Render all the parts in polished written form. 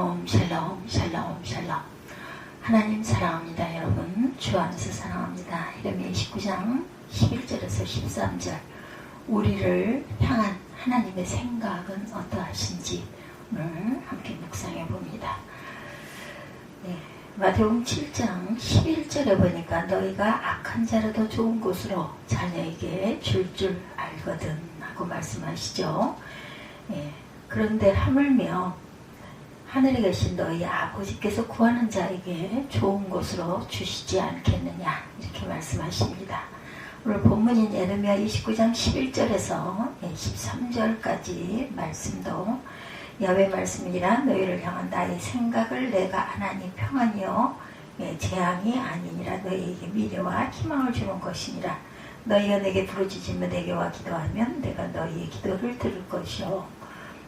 샬롬 샬롬 샬롬 샬롬. 하나님 사랑합니다. 여러분 주 안에서 사랑합니다. 이레미야 29장 11절에서 13절 우리를 향한 하나님의 생각은 어떠하신지 오늘 함께 묵상해 봅니다. 마태복음 7장 11절에 보니까 너희가 악한 자라도 좋은 곳으로 자녀에게 줄 알거든 하고 말씀하시죠. 그런데 하물며 하늘에 계신 너희 아버지께서 구하는 자에게 좋은 곳으로 주시지 않겠느냐 이렇게 말씀하십니다. 오늘 본문인 예레미야 29장 11절에서 13절까지 말씀도 야훼 말씀이라 너희를 향한 나의 생각을 내가 안 하니 평안이요 재앙이 아니니라. 너희에게 미래와 희망을 주는 것이니라. 너희가 내게 부르짖으며 내게와 기도하면 내가 너희의 기도를 들을 것이요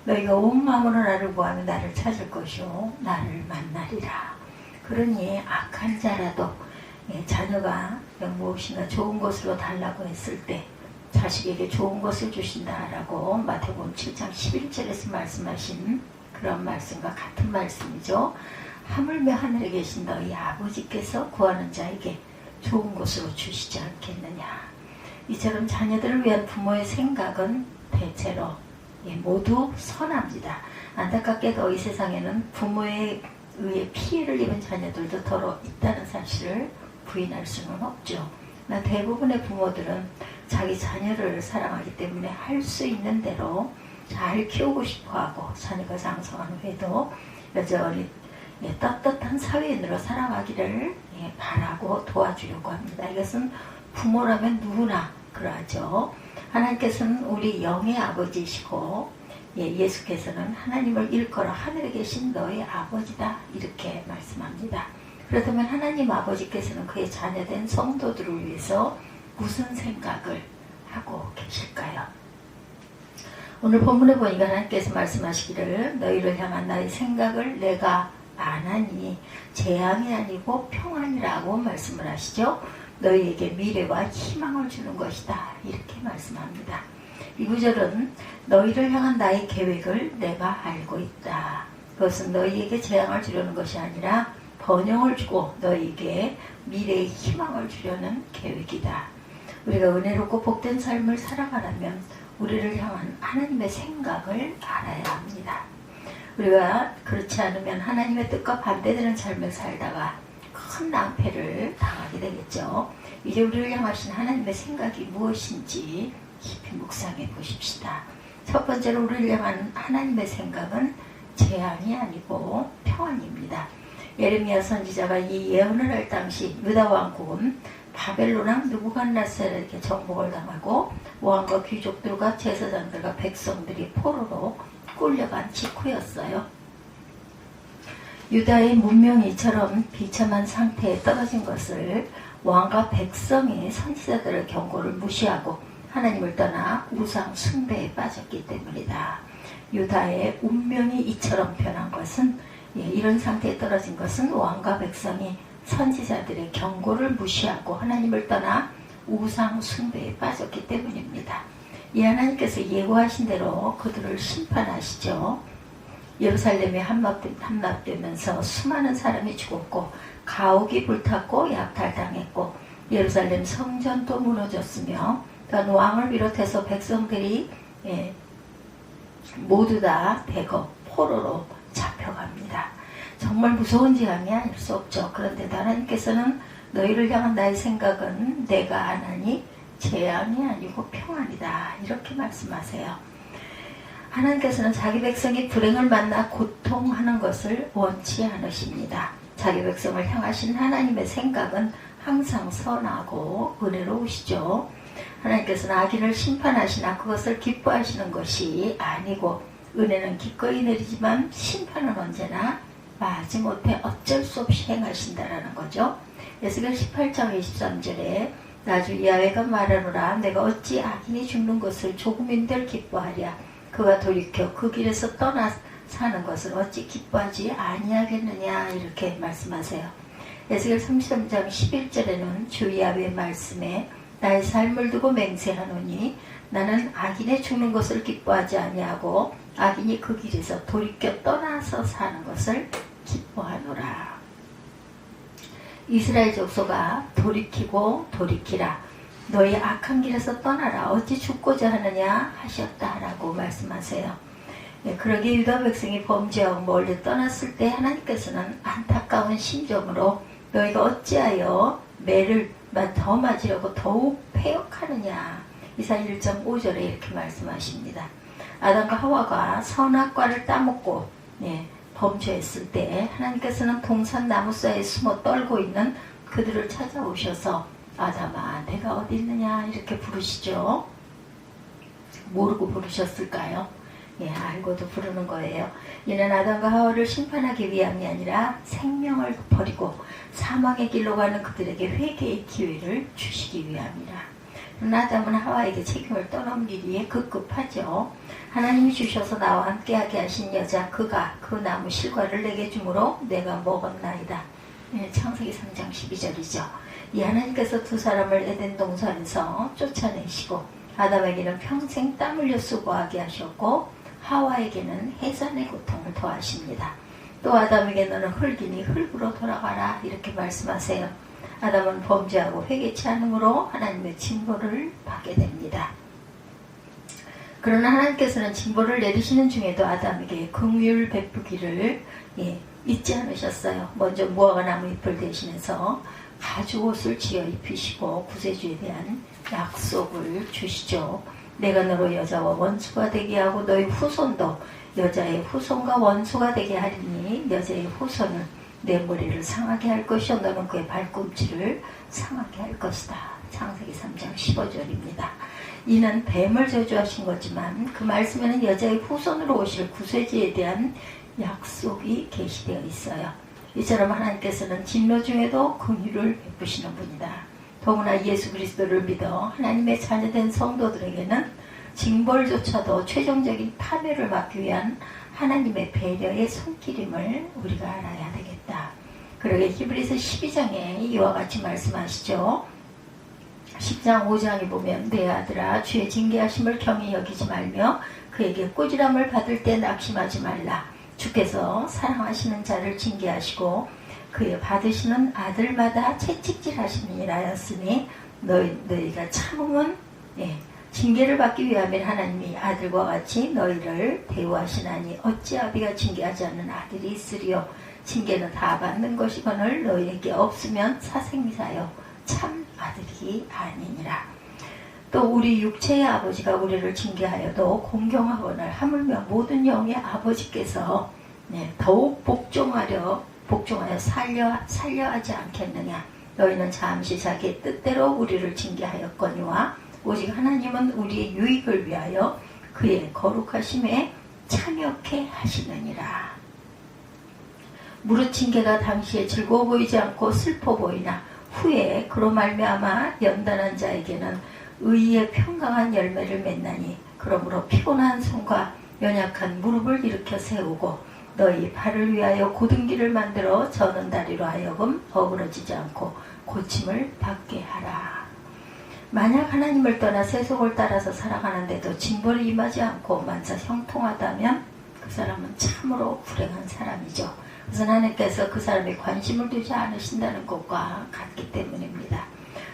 너희가 온 마음으로 나를 구하며 나를 찾을 것이요 나를 만나리라. 그러니 악한 자라도 자녀가 무엇인가 좋은 것으로 달라고 했을 때 자식에게 좋은 것을 주신다라고 마태복음 7장 11절에서 말씀하신 그런 말씀과 같은 말씀이죠. 하물며 하늘에 계신 너희 아버지께서 구하는 자에게 좋은 것으로 주시지 않겠느냐. 이처럼 자녀들을 위한 부모의 생각은 대체로 모두 선합니다. 안타깝게도 이 세상에는 부모에 의해 피해를 입은 자녀들도 더러 있다는 사실을 부인할 수는 없죠. 대부분의 부모들은 자기 자녀를 사랑하기 때문에 할 수 있는 대로 잘 키우고 싶어하고 자녀가 장성한 후에도 여전히 떳떳한 사회인으로 살아가기를 바라고 도와주려고 합니다. 이것은 부모라면 누구나 그러하죠. 하나님께서는 우리 영의 아버지이시고 예수께서는 하나님을 일컬어 하늘에 계신 너의 아버지다 이렇게 말씀합니다. 그렇다면 하나님 아버지께서는 그의 자녀된 성도들을 위해서 무슨 생각을 하고 계실까요? 오늘 본문에 보니까 하나님께서 말씀하시기를 너희를 향한 나의 생각을 내가 안 하니 재앙이 아니고 평안이라고 말씀을 하시죠. 너희에게 미래와 희망을 주는 것이다 이렇게 말씀합니다. 이 구절은 너희를 향한 나의 계획을 내가 알고 있다. 그것은 너희에게 재앙을 주려는 것이 아니라 번영을 주고 너희에게 미래의 희망을 주려는 계획이다. 우리가 은혜롭고 복된 삶을 살아가려면 우리를 향한 하나님의 생각을 알아야 합니다. 우리가 그렇지 않으면 하나님의 뜻과 반대되는 삶을 살다가 큰 낭패를 당하게 되겠죠. 이제 우리를 향하신 하나님의 생각이 무엇인지 깊이 묵상해 보십시다. 첫 번째로 우리를 향한 하나님의 생각은 재앙이 아니고 평안입니다. 예레미야 선지자가 이 예언을 할 당시 유다 왕국은 바벨론 왕 느부갓네살에게 정복을 당하고 왕과 귀족들과 제사장들과 백성들이 포로로 끌려간 직후였어요. 유다의 문명이 이처럼 비참한 상태에 떨어진 것을 왕과 백성이 선지자들의 경고를 무시하고 하나님을 떠나 우상 숭배에 빠졌기 때문이다. 유다의 운명이 이처럼 변한 것은 이런 상태에 떨어진 것은 왕과 백성이 선지자들의 경고를 무시하고 하나님을 떠나 우상 숭배에 빠졌기 때문입니다. 이 하나님께서 예고하신 대로 그들을 심판하시죠. 예루살렘이 함락되면서 수많은 사람이 죽었고 가옥이 불탔고 약탈당했고 예루살렘 성전도 무너졌으며 또한 왕을 비롯해서 백성들이 모두 다 대거 포로로 잡혀갑니다. 정말 무서운 재앙이 아닐 수 없죠. 그런데 하나님께서는 너희를 향한 나의 생각은 내가 안 하니 재앙이 아니고 평안이다 이렇게 말씀하세요. 하나님께서는 자기 백성이 불행을 만나 고통하는 것을 원치 않으십니다. 자기 백성을 향하신 하나님의 생각은 항상 선하고 은혜로우시죠. 하나님께서는 악인을 심판하시나 그것을 기뻐하시는 것이 아니고 은혜는 기꺼이 내리지만 심판은 언제나 마지못해 어쩔 수 없이 행하신다라는 거죠. 에스겔 18장 23절에 나주 야훼가 말하노라 내가 어찌 악인이 죽는 것을 조금인들 기뻐하랴 그가 돌이켜 그 길에서 떠나 사는 것을 어찌 기뻐하지 아니하겠느냐 이렇게 말씀하세요. 에스겔 33장 11절에는 주 야훼의 말씀에 나의 삶을 두고 맹세하노니 나는 악인의 죽는 것을 기뻐하지 아니하고 악인이 그 길에서 돌이켜 떠나서 사는 것을 기뻐하노라. 이스라엘 족속아 돌이키고 돌이키라. 너희 악한 길에서 떠나라. 어찌 죽고자 하느냐 하셨다라고 말씀하세요. 그러기에 유다 백성이 범죄하고 멀리 떠났을 때 하나님께서는 안타까운 심정으로 너희가 어찌하여 매를 더 맞으려고 더욱 패역하느냐. 이사야 1.5절에 이렇게 말씀하십니다. 아담과 하와가 선악과를 따먹고 범죄했을 때 하나님께서는 동산 나무 사이에 숨어 떨고 있는 그들을 찾아오셔서 아담아 내가 어디 있느냐 이렇게 부르시죠. 모르고 부르셨을까요? 알고도 부르는 거예요. 이는 아담과 하와를 심판하기 위함이 아니라 생명을 버리고 사망의 길로 가는 그들에게 회개의 기회를 주시기 위함이라. 아담은 하와에게 책임을 떠넘기기에 급급하죠. 하나님이 주셔서 나와 함께하게 하신 여자 그가 그 나무 실과를 내게 주므로 내가 먹었나이다. 창세기 3장 12절이죠. 이 하나님께서 두 사람을 에덴 동산에서 쫓아내시고 아담에게는 평생 땀 흘려 수고하게 하셨고 하와에게는 해산의 고통을 더하십니다. 또 아담에게 너는 흙이니 흙으로 돌아가라 이렇게 말씀하세요. 아담은 범죄하고 회개치 않으므로 하나님의 징벌을 받게 됩니다. 그러나 하나님께서는 징벌을 내리시는 중에도 아담에게 긍휼 베푸기를 잊지 않으셨어요. 먼저 무화과 나무 잎을 대신해서 가죽옷을 지어 입히시고 구세주에 대한 약속을 주시죠. 내가 너로 여자와 원수가 되게 하고 너희 후손도 여자의 후손과 원수가 되게 하리니 여자의 후손은 내 머리를 상하게 할 것이요 너는 그의 발꿈치를 상하게 할 것이다. 창세기 3장 15절입니다. 이는 뱀을 저주하신 거지만 그 말씀에는 여자의 후손으로 오실 구세주에 대한 약속이 계시되어 있어요. 이처럼 하나님께서는 진노 중에도 긍휼을 베푸시는 분이다. 더구나 예수 그리스도를 믿어 하나님의 자녀된 성도들에게는 징벌조차도 최종적인 파멸을 막기 위한 하나님의 배려의 손길임을 우리가 알아야 되겠다. 그러게 히브리서 12장에 이와 같이 말씀하시죠. 10장 5장에 보면 내 아들아 주의 징계하심을 경히 여기지 말며 그에게 꾸지람을 받을 때 낙심하지 말라. 주께서 사랑하시는 자를 징계하시고 그의 받으시는 아들마다 채찍질 하시니라 하였으니 너희가 참으면 징계를 받기 위하면 하나님이 아들과 같이 너희를 대우하시나니 어찌 아비가 징계하지 않는 아들이 있으리요. 징계는 다 받는 것이거늘 너희에게 없으면 사생미사여 참 아들이 아니니라. 또 우리 육체의 아버지가 우리를 징계하여도 공경하거늘 하물며 모든 영의 아버지께서 더욱 복종하여 살려 하지 않겠느냐. 너희는 잠시 자기의 뜻대로 우리를 징계하였거니와 오직 하나님은 우리의 유익을 위하여 그의 거룩하심에 참여케 하시느니라. 무릇 징계가 당시에 즐거워 보이지 않고 슬퍼 보이나 후에 그로 말미암아 연단한 자에게는 의의 평강한 열매를 맺나니 그러므로 피곤한 손과 연약한 무릎을 일으켜 세우고 너희 발을 위하여 곧은 길을 만들어 저는 다리로 하여금 어그러지지 않고 고침을 받게 하라. 만약 하나님을 떠나 세속을 따라서 살아가는데도 징벌이 임하지 않고 만사 형통하다면 그 사람은 참으로 불행한 사람이죠. 그래서 하나님께서 그 사람에 관심을 두지 않으신다는 것과 같기 때문입니다.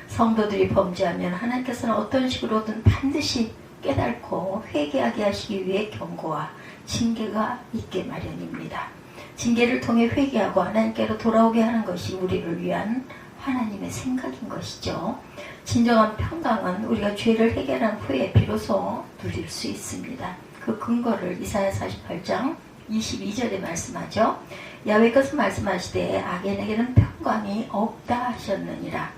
성도들이 범죄하면 하나님께서는 어떤 식으로든 반드시 깨닫고 회개하게 하시기 위해 경고와 징계가 있게 마련입니다. 징계를 통해 회개하고 하나님께로 돌아오게 하는 것이 우리를 위한 하나님의 생각인 것이죠. 진정한 평강은 우리가 죄를 해결한 후에 비로소 누릴 수 있습니다. 그 근거를 이사야 48장 22절에 말씀하죠. 야훼께서 말씀하시되 악인에게는 평강이 없다 하셨느니라.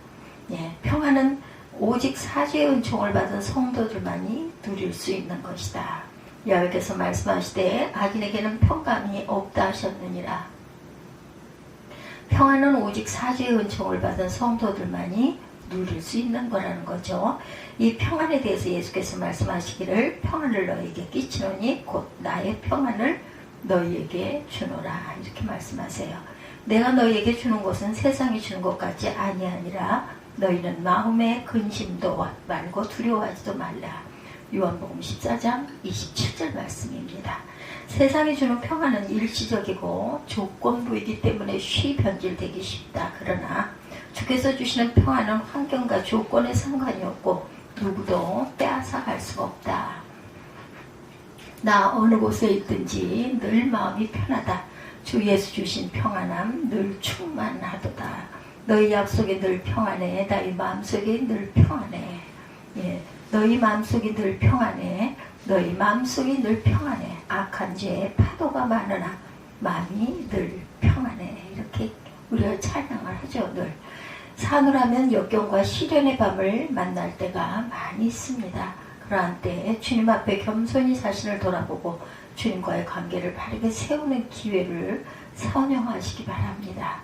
평안은 오직 사죄의 은총을 받은 성도들만이 누릴 수 있는 것이다. 야훼께서 말씀하시되 악인에게는 평강이 없다 하셨느니라. 평안은 오직 사죄의 은총을 받은 성도들만이 누릴 수 있는 거라는 거죠. 이 평안에 대해서 예수께서 말씀하시기를 평안을 너희에게 끼치노니 곧 나의 평안을 너희에게 주노라 이렇게 말씀하세요. 내가 너희에게 주는 것은 세상이 주는 것 같지 아니하니라. 너희는 마음의 근심도 말고 두려워하지도 말라. 요한복음 14장 27절 말씀입니다. 세상이 주는 평안은 일시적이고 조건부이기 때문에 쉬 변질되기 쉽다. 그러나 주께서 주시는 평안은 환경과 조건에 상관이 없고 누구도 빼앗아갈 수가 없다. 나 어느 곳에 있든지 늘 마음이 편하다. 주 예수 주신 평안함 늘 충만하도다. 너희 약속이 늘 평안해. 너희 마음속이 늘 평안해. 예, 너희 마음속이 늘 평안해. 너희 마음속이 늘 평안해. 악한 죄에 파도가 많으나 마음이 늘 평안해. 이렇게 우리가 찬양을 하죠. 늘 사느라면 역경과 시련의 밤을 만날 때가 많이 있습니다. 그러한 때에 주님 앞에 겸손히 자신을 돌아보고 주님과의 관계를 바르게 세우는 기회를 선용하시기 바랍니다.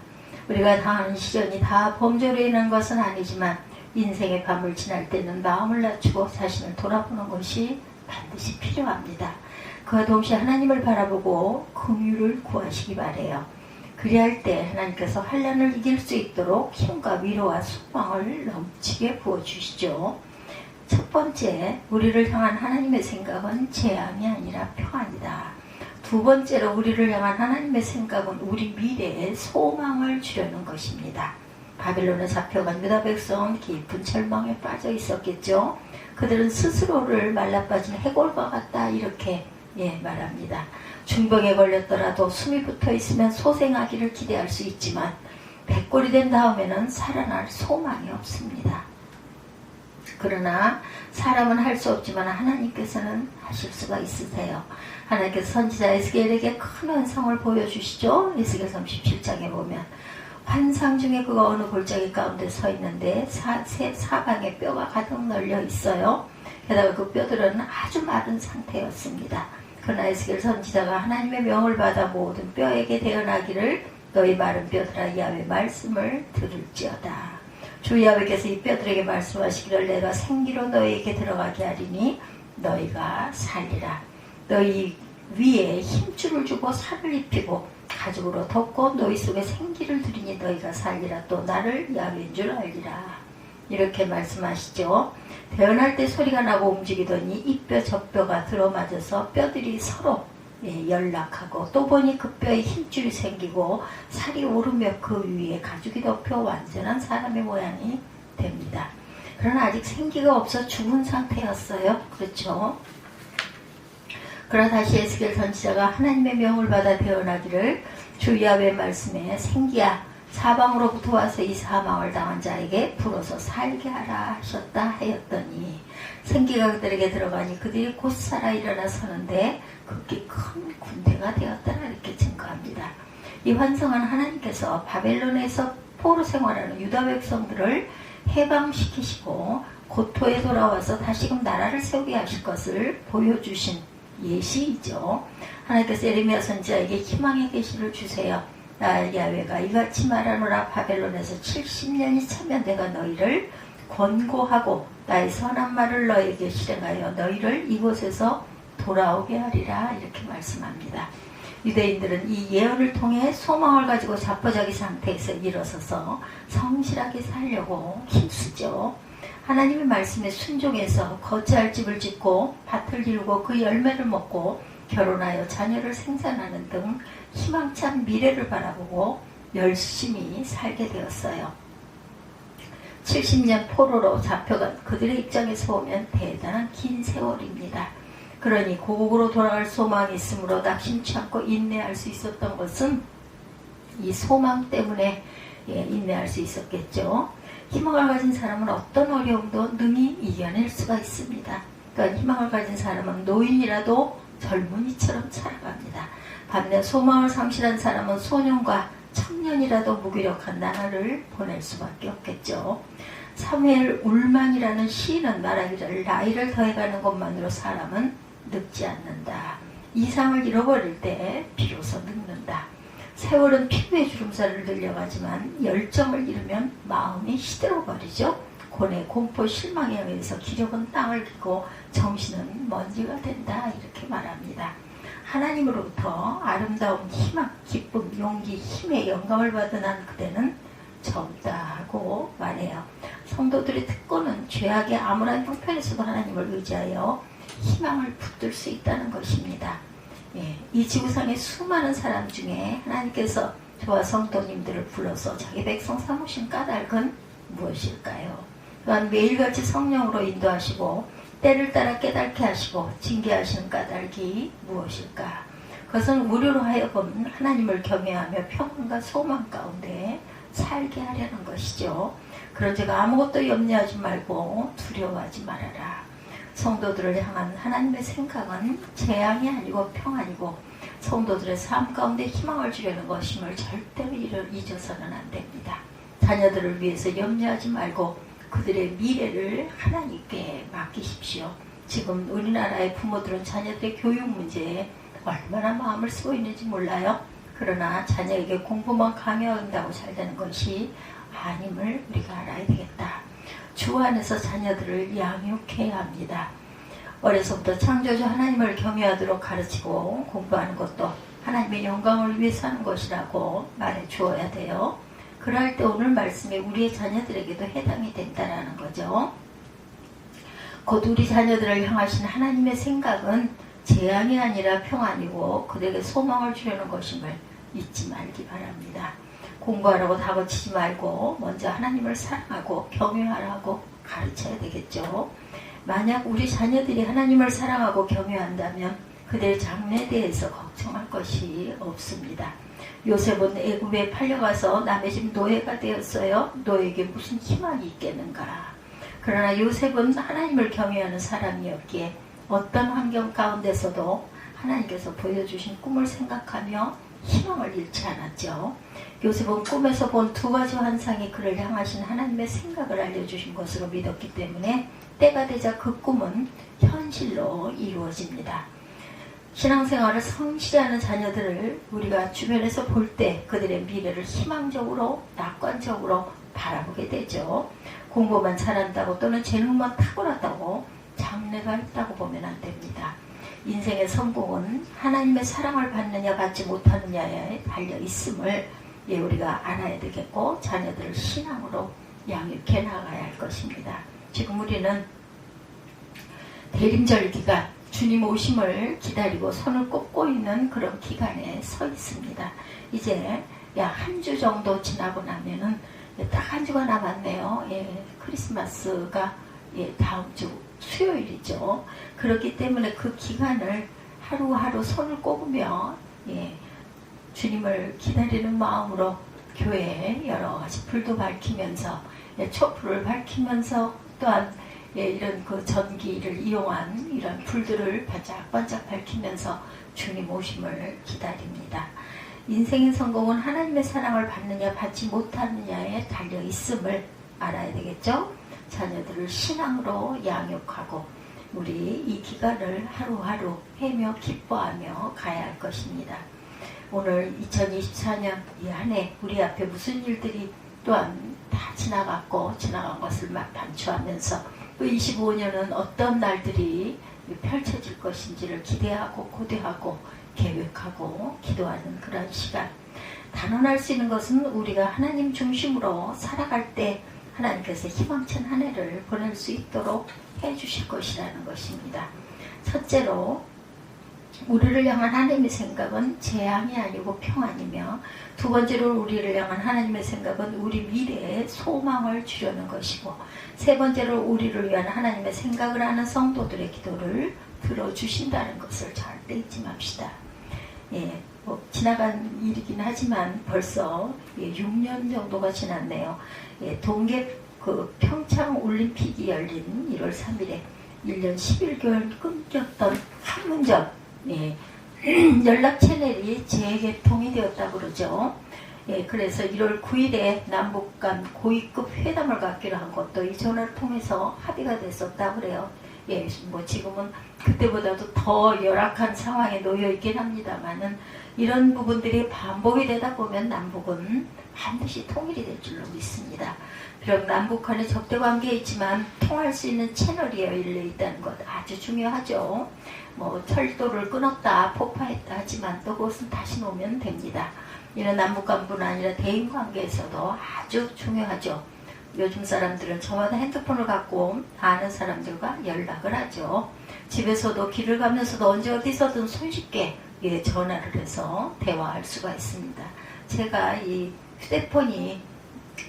우리가 당하는 시련이 다 범죄로 인한 것은 아니지만 인생의 밤을 지날 때는 마음을 낮추고 자신을 돌아보는 것이 반드시 필요합니다. 그와 동시에 하나님을 바라보고 긍휼을 구하시기 바라요. 그리할 때 하나님께서 환난을 이길 수 있도록 힘과 위로와 소망을 넘치게 부어주시죠. 첫 번째, 우리를 향한 하나님의 생각은 재앙이 아니라 평안이다. 두 번째로 우리를 향한 하나님의 생각은 우리 미래에 소망을 주려는 것입니다. 바벨론에 잡혀간 유다 백성은 깊은 절망에 빠져 있었겠죠. 그들은 스스로를 말라빠진 해골과 같다 이렇게 말합니다. 중병에 걸렸더라도 숨이 붙어 있으면 소생하기를 기대할 수 있지만 백골이 된 다음에는 살아날 소망이 없습니다. 그러나 사람은 할 수 없지만 하나님께서는 하실 수가 있으세요. 하나님께서 선지자 에스겔에게 큰 환상을 보여주시죠. 에스겔 37장에 보면 환상 중에 그가 어느 골짜기 가운데 서 있는데 사방에 뼈가 가득 널려 있어요. 게다가 그 뼈들은 아주 마른 상태였습니다. 그러나 에스겔 선지자가 하나님의 명을 받아 모든 뼈에게 대언하기를 너희 마른 뼈들아 야훼 말씀을 들을지어다. 주 야훼께서 이 뼈들에게 말씀하시기를 내가 생기로 너희에게 들어가게 하리니 너희가 살리라. 너희 위에 힘줄을 주고 살을 입히고 가죽으로 덮고 너희 속에 생기를 두리니 너희가 살리라. 또 나를 야훼인 줄 알리라. 이렇게 말씀하시죠. 대언할 때 소리가 나고 움직이더니 이 뼈 저 뼈가 들어맞아서 뼈들이 서로 연락하고 또 보니 그 뼈에 힘줄이 생기고 살이 오르며 그 위에 가죽이 덮여 완전한 사람의 모양이 됩니다. 그러나 아직 생기가 없어 죽은 상태였어요. 그렇죠? 그러나 다시 에스겔 선지자가 하나님의 명을 받아 대언하기를 주 야훼의 말씀에 생기야 사방으로부터 와서 이 사망을 당한 자에게 불어서 살게 하라 하셨다 하였더니 생기가 그들에게 들어가니 그들이 곧 살아 일어나 서는데 극히 큰 군대가 되었다라 이렇게 증거합니다. 이 환상은 하나님께서 바벨론에서 포로 생활하는 유다 백성들을 해방시키시고 고토에 돌아와서 다시금 나라를 세우게 하실 것을 보여주신 예시이죠. 하나님께서 예레미야 선지자에게 희망의 계시를 주세요. 나 야훼가 이같이 말하노라. 바벨론에서 70년이 차면 내가 너희를 권고하고 나의 선한 말을 너희에게 실행하여 너희를 이곳에서 돌아오게 하리라 이렇게 말씀합니다. 유대인들은 이 예언을 통해 소망을 가지고 자포자기 상태에서 일어서서 성실하게 살려고 힘쓰죠. 하나님의 말씀에 순종해서 거처할 집을 짓고 밭을 이루고 그 열매를 먹고 결혼하여 자녀를 생산하는 등 희망찬 미래를 바라보고 열심히 살게 되었어요. 70년 포로로 잡혀간 그들의 입장에서 보면 대단한 긴 세월입니다. 그러니 고국으로 돌아갈 소망이 있으므로 낙심치 않고 인내할 수 있었던 것은 이 소망 때문에 인내할 수 있었겠죠. 희망을 가진 사람은 어떤 어려움도 능히 이겨낼 수가 있습니다. 그러니까 희망을 가진 사람은 노인이라도 젊은이처럼 살아갑니다. 반면 소망을 상실한 사람은 소년과 청년이라도 무기력한 나날을 보낼 수밖에 없겠죠. 사무엘 울만이라는 시인은 말하기를 나이를 더해가는 것만으로 사람은 늙지 않는다. 이상을 잃어버릴 때 비로소 늙는다. 세월은 피부의 주름살을 늘려가지만 열정을 잃으면 마음이 시들어버리죠. 고뇌, 공포, 실망에 의해서 기력은 땅을 기고 정신은 먼지가 된다 이렇게 말합니다. 하나님으로부터 아름다운 희망, 기쁨, 용기, 힘의 영감을 받은 한 그대는 젊다 하고 말해요. 성도들의 특권은 죄악의 아무런 형편에서도 하나님을 의지하여 희망을 붙들 수 있다는 것입니다. 이 지구상의 수많은 사람 중에 하나님께서 저와 성도님들을 불러서 자기 백성 삼으신 까닭은 무엇일까요? 또한 매일같이 성령으로 인도하시고 때를 따라 깨닫게 하시고 징계하시는 까닭이 무엇일까? 그것은 우리로 하여금 하나님을 경외하며 평안과 소망 가운데 살게 하려는 것이죠. 그런 제가 아무것도 염려하지 말고 두려워하지 말아라. 성도들을 향한 하나님의 생각은 재앙이 아니고 평안이고 성도들의 삶 가운데 희망을 주려는 것임을 절대로 잊어서는 안 됩니다. 자녀들을 위해서 염려하지 말고 그들의 미래를 하나님께 맡기십시오. 지금 우리나라의 부모들은 자녀들의 교육 문제에 얼마나 마음을 쓰고 있는지 몰라요. 그러나 자녀에게 공부만 강요한다고 잘 되는 것이 아님을 우리가 알아야 되겠다. 주 안에서 자녀들을 양육해야 합니다. 어려서부터 창조주 하나님을 경외하도록 가르치고 공부하는 것도 하나님의 영광을 위해서 하는 것이라고 말해 주어야 돼요. 그럴 때 오늘 말씀에 우리의 자녀들에게도 해당이 된다는 거죠. 곧 우리 자녀들을 향하신 하나님의 생각은 재앙이 아니라 평안이고 그들에게 소망을 주려는 것임을 잊지 말기 바랍니다. 공부하라고 다그치지 말고 먼저 하나님을 사랑하고 경외하라고 가르쳐야 되겠죠. 만약 우리 자녀들이 하나님을 사랑하고 경외한다면 그들의 장래에 대해서 걱정할 것이 없습니다. 요셉은 애굽에 팔려가서 남의 집 노예가 되었어요. 노예에게 무슨 희망이 있겠는가. 그러나 요셉은 하나님을 경외하는 사람이었기에 어떤 환경 가운데서도 하나님께서 보여주신 꿈을 생각하며 희망을 잃지 않았죠. 요셉은 꿈에서 본 두 가지 환상이 그를 향하신 하나님의 생각을 알려주신 것으로 믿었기 때문에 때가 되자 그 꿈은 현실로 이루어집니다. 신앙생활을 성실히 하는 자녀들을 우리가 주변에서 볼 때 그들의 미래를 희망적으로 낙관적으로 바라보게 되죠. 공부만 잘한다고 또는 재능만 탁월하다고 장래가 있다고 보면 안 됩니다. 인생의 성공은 하나님의 사랑을 받느냐 받지 못하느냐에 달려 있음을 우리가 알아야 되겠고 자녀들을 신앙으로 양육해 나가야 할 것입니다. 지금 우리는 대림절 기간 주님 오심을 기다리고 손을 꼽고 있는 그런 기간에 서 있습니다. 이제 한 주 정도 지나고 나면은 딱 한 주가 남았네요. 크리스마스가 다음 주 수요일이죠. 그렇기 때문에 그 기간을 하루하루 손을 꼽으며 주님을 기다리는 마음으로 교회에 여러 가지 불도 밝히면서 촛불을 밝히면서 또한 이런 그 전기를 이용한 이런 불들을 반짝반짝 밝히면서 주님 오심을 기다립니다. 인생의 성공은 하나님의 사랑을 받느냐 받지 못하느냐에 달려 있음을 알아야 되겠죠. 자녀들을 신앙으로 양육하고 우리 이 기간을 하루하루 해며 기뻐하며 가야 할 것입니다. 오늘 2024년 이 한 해 우리 앞에 무슨 일들이 또한 다 지나갔고 지나간 것을 막 반추하면서 또 25년은 어떤 날들이 펼쳐질 것인지를 기대하고 고대하고 계획하고 기도하는 그런 시간. 단언할 수 있는 것은 우리가 하나님 중심으로 살아갈 때 하나님께서 희망찬 한 해를 보낼 수 있도록 해주실 것이라는 것입니다. 첫째로 우리를 향한 하나님의 생각은 재앙이 아니고 평안이며 두 번째로 우리를 향한 하나님의 생각은 우리 미래에 소망을 주려는 것이고 세 번째로 우리를 위한 하나님의 생각을 하는 성도들의 기도를 들어주신다는 것을 절대 잊지 맙시다. 지나간 일이긴 하지만 벌써 6년 정도가 지났네요. 동계 평창 올림픽이 열린 1월 3일에 1년 11개월 끊겼던 판문점 연락 채널이 재개통이 되었다고 그러죠. 그래서 1월 9일에 남북 간 고위급 회담을 갖기로 한 것도 이 전화를 통해서 합의가 됐었다고 그래요. 지금은 그때보다도 더 열악한 상황에 놓여 있긴 합니다만은 이런 부분들이 반복이 되다 보면 남북은 반드시 통일이 될 줄로 믿습니다. 비록 남북 간에 적대관계에 있지만 통할 수 있는 채널이 열려 있다는 것 아주 중요하죠. 철도를 끊었다 폭파했다 하지만 또 그것은 다시 놓으면 됩니다. 이런 남북 간뿐 아니라 대인관계에서도 아주 중요하죠. 요즘 사람들은 저마다 핸드폰을 갖고 아는 사람들과 연락을 하죠. 집에서도 길을 가면서도 언제 어디서든 손쉽게 예, 전화를 해서 대화할 수가 있습니다. 제가 이 휴대폰이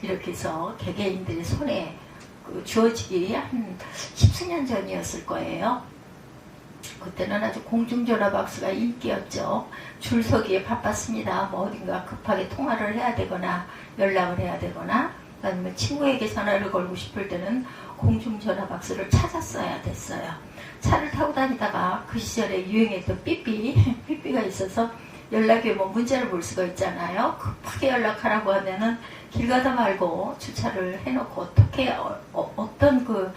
이렇게 해서 개개인들의 손에 주어지기 한 10수년 전이었을 거예요. 그때는 아주 공중전화 박스가 인기였죠. 줄서기에 바빴습니다. 뭐 어딘가 급하게 통화를 해야 되거나 연락을 해야 되거나 아니면 친구에게 전화를 걸고 싶을 때는 공중전화 박스를 찾았어야 됐어요. 차를 타고 다니다가 그 시절에 유행했던 삐삐가 있어서 연락이 오면 문자를 볼 수가 있잖아요. 급하게 연락하라고 하면은 길 가다 말고 주차를 해놓고 어떻게 어떤 그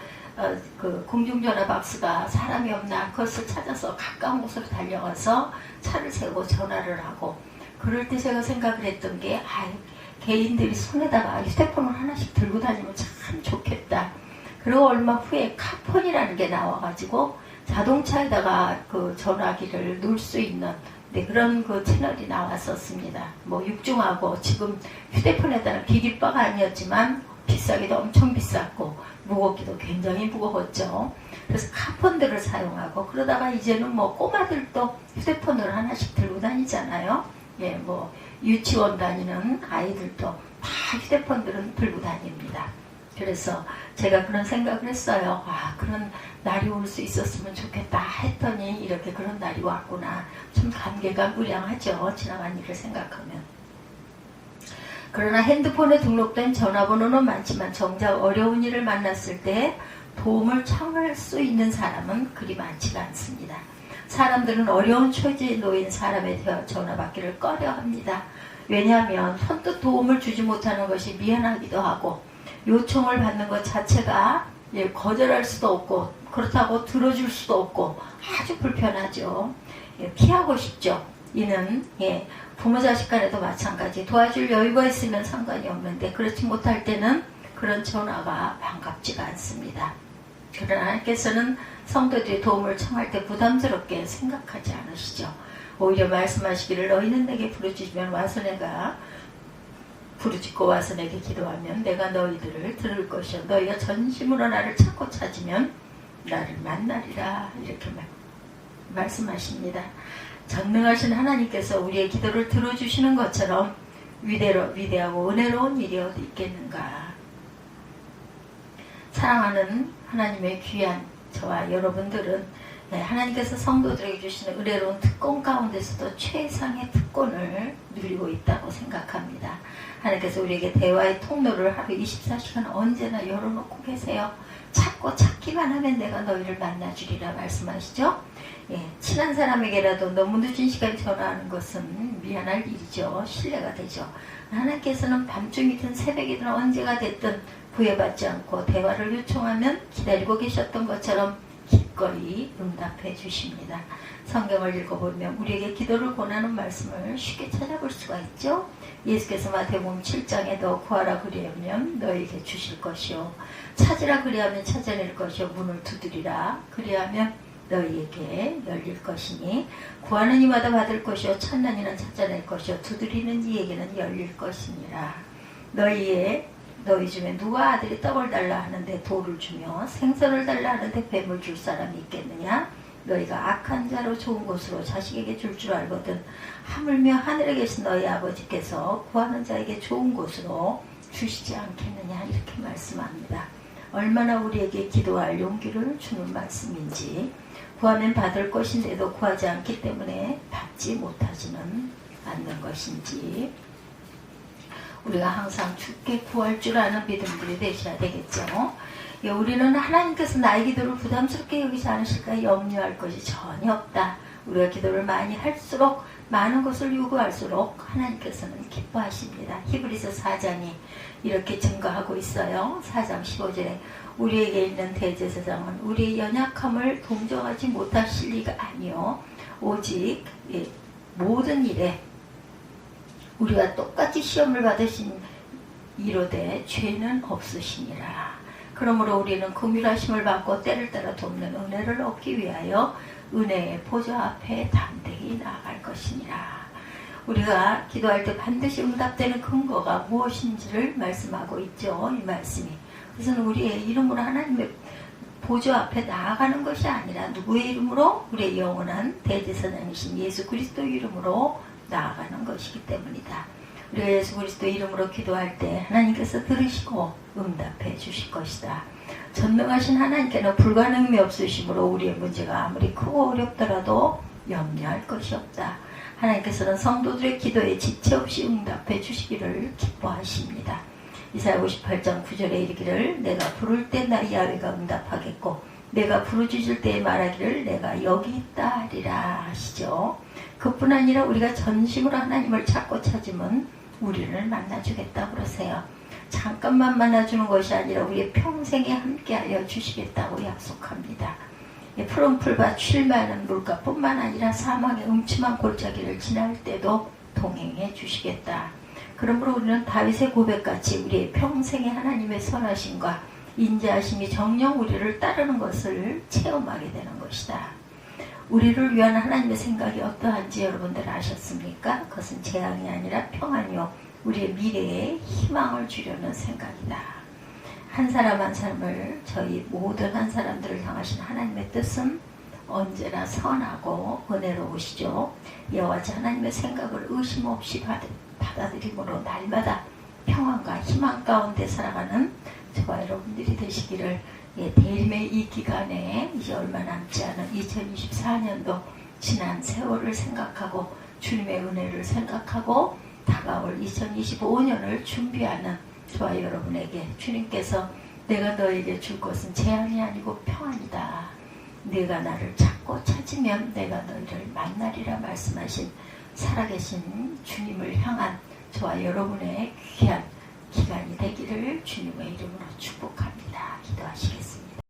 공중전화 박스가 사람이 없나 그것을 찾아서 가까운 곳으로 달려가서 차를 세우고 전화를 하고, 그럴 때 제가 생각을 했던 게 개인들이 손에다가 휴대폰을 하나씩 들고 다니면 참 좋겠다. 그리고 얼마 후에 카폰이라는 게 나와가지고 자동차에다가 그 전화기를 놓을 수 있는 그런 그 채널이 나왔었습니다. 뭐 육중하고 지금 휴대폰에다는 기기바가 아니었지만 비싸기도 엄청 비쌌고 무겁기도 굉장히 무거웠죠. 그래서 카폰들을 사용하고, 그러다가 이제는 뭐 꼬마들도 휴대폰을 하나씩 들고 다니잖아요. 예, 뭐 유치원 다니는 아이들도 다 휴대폰들은 들고 다닙니다. 그래서 제가 그런 생각을 했어요. 그런 날이 올 수 있었으면 좋겠다 했더니 이렇게 그런 날이 왔구나. 좀 감개가 무량하죠. 지나간 일을 생각하면. 그러나 핸드폰에 등록된 전화번호는 많지만 정작 어려운 일을 만났을 때 도움을 청할 수 있는 사람은 그리 많지가 않습니다. 사람들은 어려운 처지에 놓인 사람에 대해 전화받기를 꺼려합니다. 왜냐하면 선뜻 도움을 주지 못하는 것이 미안하기도 하고, 요청을 받는 것 자체가 거절할 수도 없고, 그렇다고 들어줄 수도 없고 아주 불편하죠. 피하고 싶죠. 이는 부모 자식 간에도 마찬가지. 도와줄 여유가 있으면 상관이 없는데 그렇지 못할 때는 그런 전화가 반갑지가 않습니다. 그러나 하나님께서는 성도들이 도움을 청할 때 부담스럽게 생각하지 않으시죠. 오히려 말씀하시기를 너희는 내게 부르짖으면 와서 내가 부르짖고 와서 내게 기도하면 내가 너희들을 들을 것이요 너희가 전심으로 나를 찾고 찾으면 나를 만나리라. 이렇게 말씀하십니다. 전능하신 하나님께서 우리의 기도를 들어주시는 것처럼 위대하고 은혜로운 일이 어디 있겠는가. 사랑하는 하나님의 귀한 저와 여러분들은 하나님께서 성도들에게 주시는 은혜로운 특권 가운데서도 최상의 특권을 누리고 있다고 생각합니다. 하나님께서 우리에게 대화의 통로를 하루 24시간 언제나 열어놓고 계세요. 찾기만 하면 내가 너희를 만나주리라 말씀하시죠. 친한 사람에게라도 너무 늦은 시간에 전화하는 것은 미안할 일이죠. 신뢰가 되죠. 하나님께서는 밤중이든 새벽이든 언제가 됐든 구애받지 않고 대화를 요청하면 기다리고 계셨던 것처럼 기꺼이 응답해 주십니다. 성경을 읽어보면 우리에게 기도를 권하는 말씀을 쉽게 찾아볼 수가 있죠. 예수께서 마태복음 7장에 너 구하라 그리하면 너에게 주실 것이요 찾으라 그리하면 찾아낼 것이요 문을 두드리라 그리하면 너희에게 열릴 것이니 구하는 이마다 받을 것이요 찾는 이는 찾아낼 것이요 두드리는 이에게는 열릴 것이니라. 너희 중에 누가 아들이 떡을 달라 하는데 돌을 주며 생선을 달라 하는데 뱀을 줄 사람이 있겠느냐? 너희가 악한 자로 좋은 것으로 자식에게 줄 알거든 하물며 하늘에 계신 너희 아버지께서 구하는 자에게 좋은 것으로 주시지 않겠느냐. 이렇게 말씀합니다. 얼마나 우리에게 기도할 용기를 주는 말씀인지, 구하면 받을 것인데도 구하지 않기 때문에 받지 못하지는 않는 것인지, 우리가 항상 주께 구할 줄 아는 믿음들이 되셔야 되겠죠. 우리는 하나님께서 나의 기도를 부담스럽게 여기지 않으실까 염려할 것이 전혀 없다. 우리가 기도를 많이 할수록 많은 것을 요구할수록 하나님께서는 기뻐하십니다. 히브리서 4장이 이렇게 증거하고 있어요. 4장 15절에 우리에게 있는 대제사장은 우리의 연약함을 동정하지 못하실 리가 아니요 오직 모든 일에 우리와 똑같이 시험을 받으신 이로되 죄는 없으시니라. 그러므로 우리는 긍휼하심을 받고 때를 따라 돕는 은혜를 얻기 위하여 은혜의 보좌 앞에 담대히 나아갈 것이니라. 우리가 기도할 때 반드시 응답되는 근거가 무엇인지를 말씀하고 있죠. 이 말씀이. 그래서 우리의 이름으로 하나님의 보좌 앞에 나아가는 것이 아니라 누구의 이름으로? 우리의 영원한 대제사장이신 예수 그리스도 이름으로 나아가는 것이기 때문이다. 우리가 예수 그리스도 이름으로 기도할 때 하나님께서 들으시고 응답해 주실 것이다. 전능하신 하나님께는 불가능함이 없으시므로 우리의 문제가 아무리 크고 어렵더라도 염려할 것이 없다. 하나님께서는 성도들의 기도에 지체 없이 응답해 주시기를 기뻐하십니다. 이사야 58장 9절에 이르기를 내가 부를 때 나 야훼가 응답하겠고 내가 부르짖을 때에 말하기를 내가 여기 있다 하리라 하시죠. 그뿐 아니라 우리가 전심으로 하나님을 찾고 찾으면 우리를 만나주겠다고 그러세요. 잠깐만 만나주는 것이 아니라 우리의 평생에 함께하여 주시겠다고 약속합니다. 푸른 풀밭 쉴만한 물가뿐만 아니라 사망의 음침한 골짜기를 지날 때도 동행해 주시겠다. 그러므로 우리는 다윗의 고백같이 우리의 평생의 하나님의 선하심과 인자하심이 정녕 우리를 따르는 것을 체험하게 되는 것이다. 우리를 위한 하나님의 생각이 어떠한지 여러분들 아셨습니까? 그것은 재앙이 아니라 평안이요 우리의 미래에 희망을 주려는 생각이다. 한 사람 한 사람을 저희 모든 한 사람들을 향하신 하나님의 뜻은 언제나 선하고 은혜로우시죠. 이와 같이 하나님의 생각을 의심 없이 받아들임으로 날마다 평안과 희망 가운데 살아가는 저와 여러분들이 되시기를 대림의 이 기간에 이제 얼마 남지 않은 2024년도 지난 세월을 생각하고 주님의 은혜를 생각하고 다가올 2025년을 준비하는 저와 여러분에게 주님께서 내가 너에게 줄 것은 재앙이 아니고 평안이다. 네가 나를 찾고 찾으면 내가 너희를 만나리라 말씀하신 살아계신 주님을 향한 저와 여러분의 귀한 기간이 되기를 주님의 이름으로 축복합니다. 기도하시겠습니다.